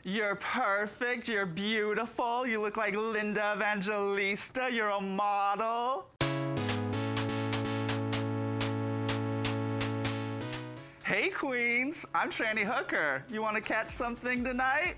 You're perfect, you're beautiful, you look like Linda Evangelista, you're a model. Hey Queens, I'm Tranny Hooker. You wanna catch something tonight?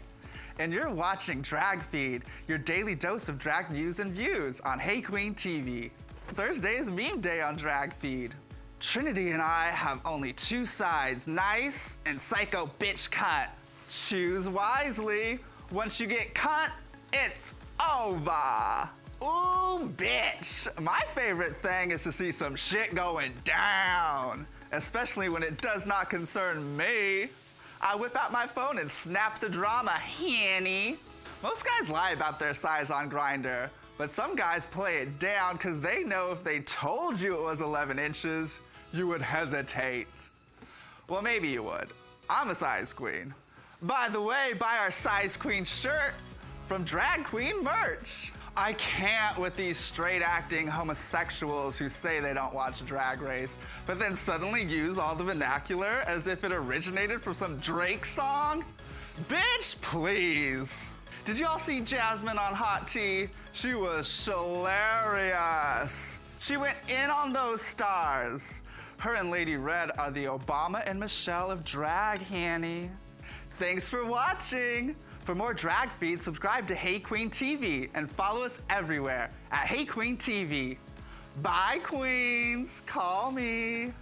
And you're watching Drag Feed, your daily dose of drag news and views on Hey Queen TV. Thursday is meme day on Drag Feed. Trinity and I have only two sides, nice and psycho bitch cunt. Choose wisely. Once you get cunt, it's over. Ooh, bitch. My favorite thing is to see some shit going down, especially when it does not concern me. I whip out my phone and snap the drama, Hanny. Most guys lie about their size on Grindr, but some guys play it down because they know if they told you it was 11 inches, you would hesitate. Well, maybe you would. I'm a size queen. By the way, buy our size queen shirt from Drag Queen Merch. I can't with these straight acting homosexuals who say they don't watch Drag Race, but then suddenly use all the vernacular as if it originated from some Drake song. Bitch, please. Did y'all see Jasmine on Hot Tea? She was hilarious. She went in on those stars. Her and Lady Red are the Obama and Michelle of drag, Hanny. Thanks for watching. For more Drag Feed, subscribe to Hey Queen TV and follow us everywhere at Hey Queen TV. Bye, Queens. Call me.